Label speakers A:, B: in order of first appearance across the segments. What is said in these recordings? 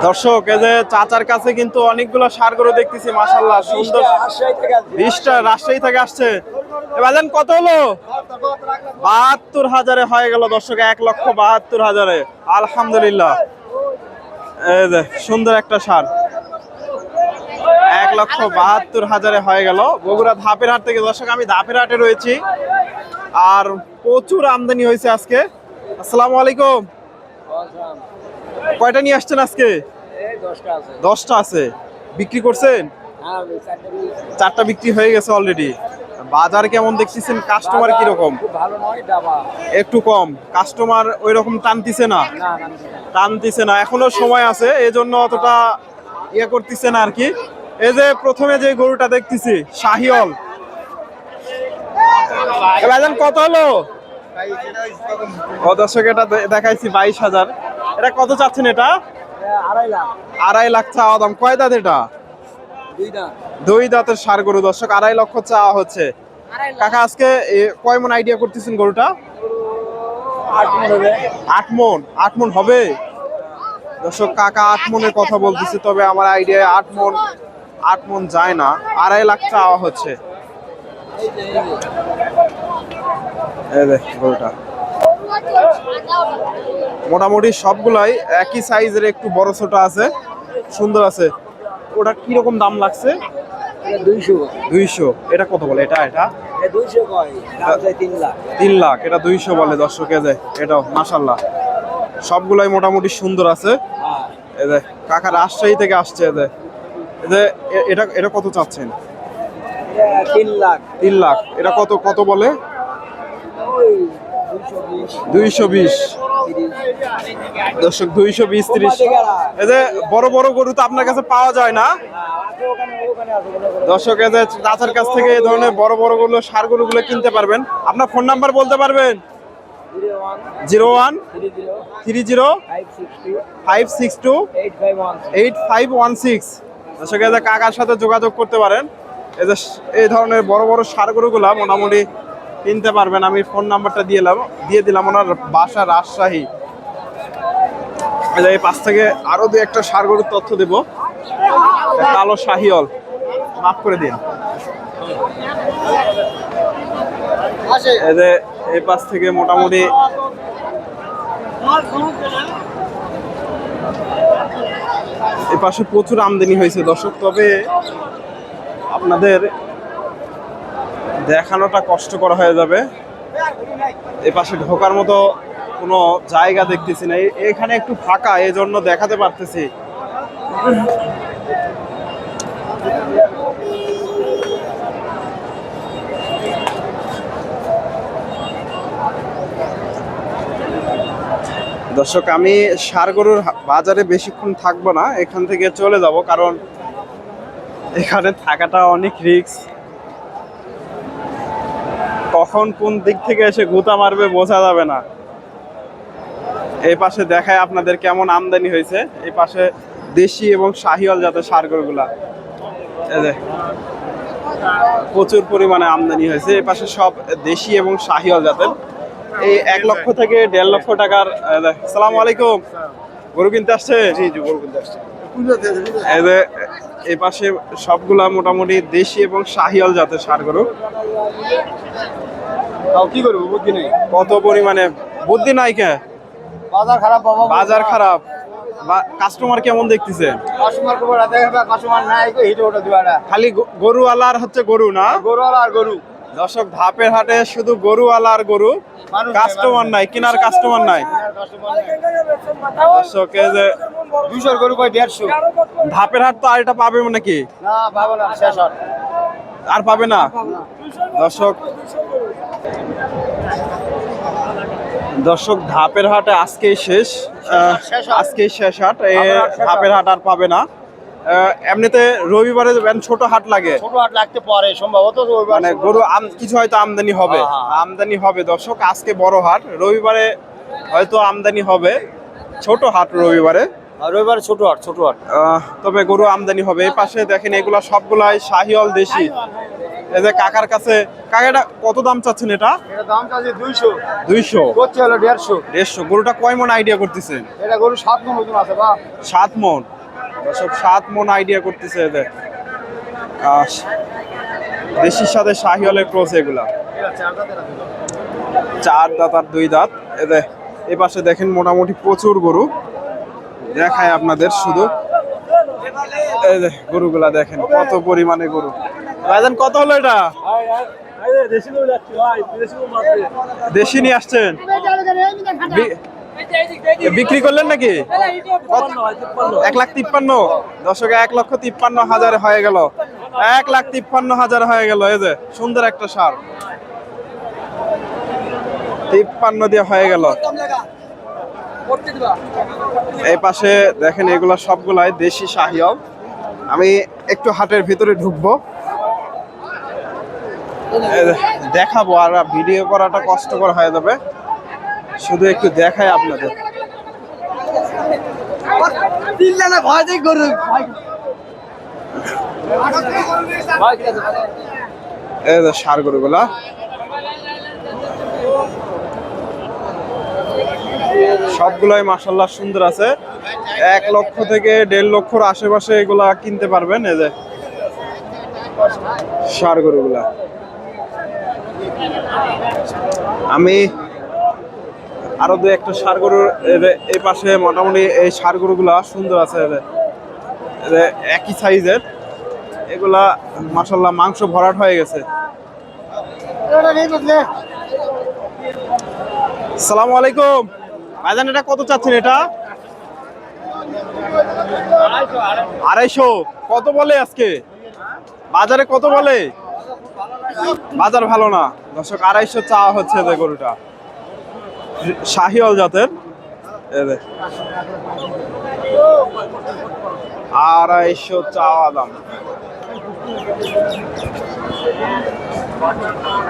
A: দর্শক, এই যে চাচার কাছে কিন্তু অনেকগুলো ষাঁড় গরু দেখতেছি, মাশাআল্লাহ সুন্দর। 20টা রাজশাহী থেকে আসছে। এবার কত হলো? 72,000-এ হয়ে গেল দর্শক, 1,72,000-এ। আলহামদুলিল্লাহ, এই যে সুন্দর একটা ষাঁড় 1,72,000-এ হয়ে গেল বগুড়া ধাপের হাট থেকে। দর্শক, আমি ধাপের হাটে রয়েছি আর প্রচুর আমদানি হয়েছে আজকে। আসসালামু আলাইকুম। কয়টা নিয়ে আসছেন আজকে? 10টা আছে। বিক্রি করছেন? 4টা বিক্রি হয়ে গেছে অলরেডি। বাজার কেমন দেখতেছেন? কাস্টমার কিরকম? একটু কম কাস্টমার, ওই রকম টানতিছে না। এখনো সময় আছে, এই জন্য অতটা ইয়ে করতেছে না আর কি। এই যে প্রথমে যে গরুটা দেখতেছি শাহিওয়াল, কত হলো? দর্শক, এটা দেখাইছি 22,000। এটা কত চাচ্ছেন? এটা 2.5 লাখ চাওয়া দাম। কয় দাঁত এটা? 2 দাঁতের ষাঁড় গরু দর্শক, 2.5 লক্ষ চাওয়া হচ্ছে। কাকা, আজকে কয় মন আইডিয়া করতেছেন গরুটা? 8 মন। 8 মন হবে দর্শক। কাকা 8 মনের কথা বলতেছে, তবে আমার আইডিয়া 8 মন যায় না। 2.5 লাখ চাওয়া হচ্ছে। এই যে গরুটা মোটামুটি সবগুলাই একই সাইজের, একটু বড় ছোট আছে, সুন্দর আছে। ওটা কিরকম দাম লাগছে? 200। এটা কত বলে? এটা 3 লাখ। এটা 200 বলে দর্শক। এটাও মাশাআল্লাহ সবগুলাই মোটামুটি সুন্দর আছে। এই যে কাকা রাজশাহী থেকে আসছে। এটা কত চাচ্ছেন? 3 লাখ। এটা কত বলে? 220 দর্শক, 220, 30। এই যে বড় বড় গরু তো আপনার কাছে পাওয়া যায় না দর্শক। এই যে চাচার কাছ থেকে এই ধরনের বড় বড় গরু, ষাঁড় গরুগুলো কিনতে পারবেন। আপনার ফোন নাম্বার বলতে পারবেন? 01-30-562-8516। দর্শক, এই যে কাকার সাথে যোগাযোগ করতে পারেন। এই ধরনের বড় বড় ষাঁড় গরুগুলা মোটামুটি কিনতে পারবেন। আমি ফোন নাম্বারটা দিয়ে দিলাম। ওনার বাসা রাজশাহী। এই পাশ থেকে আরো 2-একটা ষাঁড় গরুর তথ্য দেব। কালো শাহিওয়াল, মাফ করে দিন। এই যে এই পাশ থেকে মোটামুটি এই পাশে প্রচুর আমদানি হয়েছে দর্শক, তবে আপনাদের দেখানোটা কষ্টকর হয়ে যাবে। এই পাশে ঢোকার মতো কোনো জায়গা দেখতেছি না। এখানে একটু ফাঁকা, এই জন্য দেখাতে পারতেছি। দর্শক, আমি ষাঁড় গরুর বাজারে বেশিক্ষণ থাকবো না, এখান থেকে চলে যাব, কারণ এখানে থাকাটা অনেক রিস্ক। কখন কোন দিক থেকে এসে গুতা মারবে বোঝা যাবে না। এই পাশে দেখায় আপনাদের কেমন আমদানি হয়েছে। এই পাশে দেশি এবং শাহিওয়াল জাতের ষাঁড় গরুগুলা প্রচুর পরিমাণে আমদানি হয়েছে। এই পাশে সব দেশি এবং শাহিওয়াল জাতের। এই 1 লক্ষ থেকে 1.5 লক্ষ টাকার। আসসালামু আলাইকুম। গরু কিনতে আসছে? গরু কিনতে আসছে। এই পাশে সবগুলা মোটামুটি দেশি এবং শাহিওয়াল জাতের ষাঁড় গরু। কি করবো, বুদ্ধি নেই। কত পরিমাণে বুদ্ধি নাই? কে বাজার খারাপ? বাজার খারাপ। কাস্টমার কেমন দেখতেছে? খালি গরুওয়ালা আর হচ্ছে গরু না? গরুওয়ালা আর গরু। দর্শক, ধাপের হাটে শুধু গরুওয়ালা আর গরু, কাস্টমার নাই, কেনার কাস্টমার নাই দর্শক। এই যে 200 গরু কয় 150। ধাপের হাট তো আর এটা পাবে নাকি? না, পাবে না, শেষ হাট। আর পাবে না দর্শক। ধাপের হাটে আজকেই শেষ হাট। ধাপের হাট আর পাবে না। এমনিতে রবিবারে ছোট হাট লাগে, ছোট হাট লাগতে পারে সম্ভবত, মানে গরু কিছু হয়তো আমদানি হবে দর্শক। আজকে বড় হাট, রবিবারে হয়তো আমদানি হবে। ছোট হাট রবিবারে ছোট হাট তবে গরু আমদানি হবে। এই পাশে দেখেন, এগুলা সবগুলাই শাহিওয়াল দেশি। এই যে কাকার কাছে, কাকা এটা কত দাম চাচ্ছেন? এটা
B: দাম চাচ্ছি 200।
A: 200
B: করছে হলো 150।
A: 150। গরুটা কয় মন আইডিয়া করতেছেন?
B: এটা গরু 7 মণ ওজন আছে বা
A: 7 মন। দর্শক 7 মন আইডিয়া করতেছে এদের। দেশির সাথে শাহিওয়ালের ক্রস এগুলা। 4 দাঁত আর 2 দাঁত। এদের এই পাশে দেখেন মোটামুটি প্রচুর গরু দেখায় আপনাদের শুধু। এই যে গরুগুলা দেখেন কত পরিমাণে গরু। ভাইজান কত হলো এটা? দেশি নিয়ে আসছেন, বিক্রি করলেন নাকি? 1,53,000। দর্শক 1,53,000 হয়ে গেল। 1,53,000 হয়ে গেল। এই যে সুন্দর একটা সার 53 দিয়ে হয়ে গেল। এই পাশে দেখেন এগুলা সবগুলাই দেশি শাহিওয়াল। আমি একটু হাটের ভিতরে ঢুকবো, দেখাবো, আর ভিডিও করাটা কষ্টকর হয়ে যাবে, শুধু একটু দেখাই আপনাদের। এই যে ষাঁড় গরুগুলা সবগুলাই মাশাআল্লাহ সুন্দর আছে। 1 লক্ষ থেকে 1.5 লক্ষর আশেপাশে এগুলা কিনতে পারবেন। এই যে ষাঁড় গরুগুলা। আমি আরো 2-1টা ষাঁড় গরু এই পাশে, মোটামুটি এই ষাঁড় গরুগুলা সুন্দর আছে। একই সাইজের এগুলা মাশাআল্লাহ মাংস ভরাট হয়ে গেছে। আসসালামু আলাইকুম ভাইজান, এটা কত চাচ্ছেন? এটা 250। কত বলে আজকে বাজারে? কত বলে? বাজার ভালো না দর্শক। 250 চাওয়া হচ্ছে যে গরুটা, শাহিওয়াল জাতের। 250 চাওয়া দাম।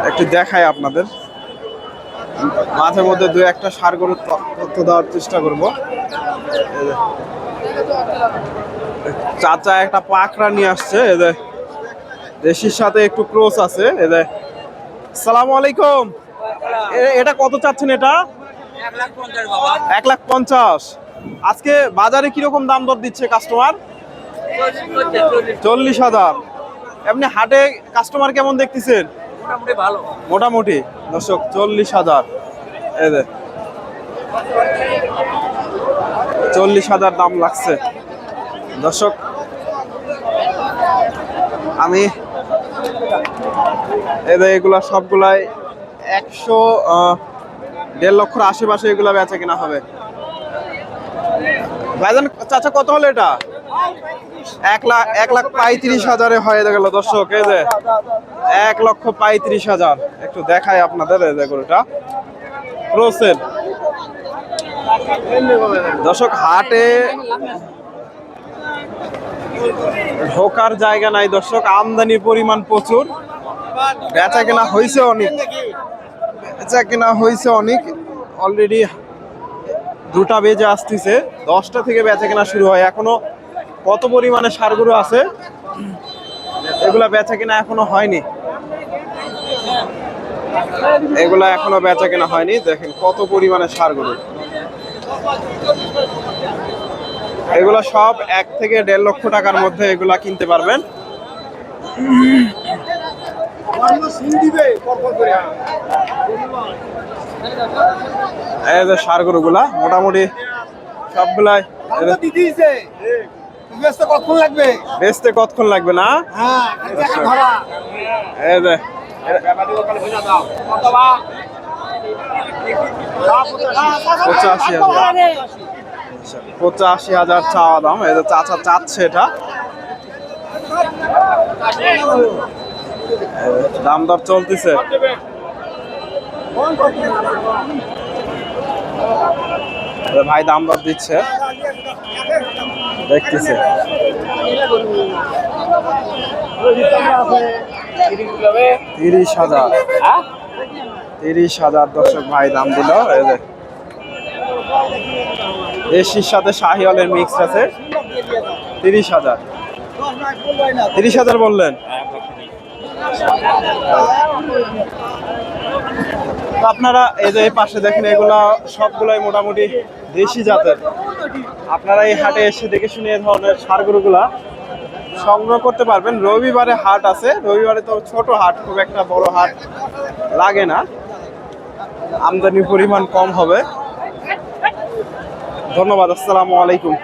A: একটু দেখাই আপনাদের, মাঝে মধ্যে 2-1টা ষাঁড় গরুর তথ্য দেওয়ার চেষ্টা করব। চাচা একটা পাকড়া নিয়ে আসছে, এদের দেশির সাথে একটু ক্রস আছে। এদের আসসালামু আলাইকুম, এটা কত চাচ্ছেন? এটা 1,50,000। আজকে বাজারে কিরকম দাম দর দিচ্ছে কাস্টমার? 40,000। এমনি হাটে কাস্টমার কেমন দেখতেছেন? মোটামুটি দর্শক 40,000। 40,000 দাম লাগছে দর্শক। আমি এগুলা সবগুলাই 100-1.5 লক্ষর আশেপাশে এগুলা বেচা কিনা হবে। ভাইজান চাচা কত হলো এটা? 1,35,000 হয়ে গেল দর্শক। এই যে 1,35,000। একটু দেখাই আপনাদের এই যে গরুটা ক্রসের। দর্শক হাটে ঢোকার জায়গা নাই দর্শক, আমদানির পরিমাণ প্রচুর, বেচা কেনা হয়েছে অনেক, অলরেডি 2টা বেজে আসতেছে। 10টা থেকে বেচা কেনা শুরু হয়। এখনো কত পরিমাণে ষাঁড় গরু আছে এগুলা বেচা কেনা এখনো হয়নি, এগুলা এখনো বেচা কেনা হয়নি। দেখেন কত পরিমাণে ষাঁড় গরু। এগুলা সব 1 থেকে 1.5 লক্ষ টাকার মধ্যে এগুলা কিনতে পারবেন। এই যে ষাঁড় গরুগুলা মোটামুটি সবগুলাই বেচতে কতক্ষণ লাগবে না? এই যে 85,000 চাওয়া দাম। এই যে চাচা চাচ্ছে এটা, দাম দর চলতেছে। ভাই দাম দর দিচ্ছে, দেখতেছে। 30,000। 30,000 দর্শক ভাই দাম দিল। দেশির সাথে শাহিওয়ালের মিক্স আছে। 30,000। 30,000 বললেন? তো আপনারা এই যে এই পাশে দেখেন, এগুলা সবগুলাই মোটামুটি দেশি জাতের। আপনারা এই হাটে এসে দেখে শুনে এই ধরনের ষাঁড় গরুগুলা সংগ্রহ করতে পারবেন। রবিবারে হাট আছে, রবিবারে তো ছোট হাট, খুব একটা বড় হাট লাগে না, আমদানির পরিমাণ কম হবে। ধন্যবাদ, আসসালামু আলাইকুম।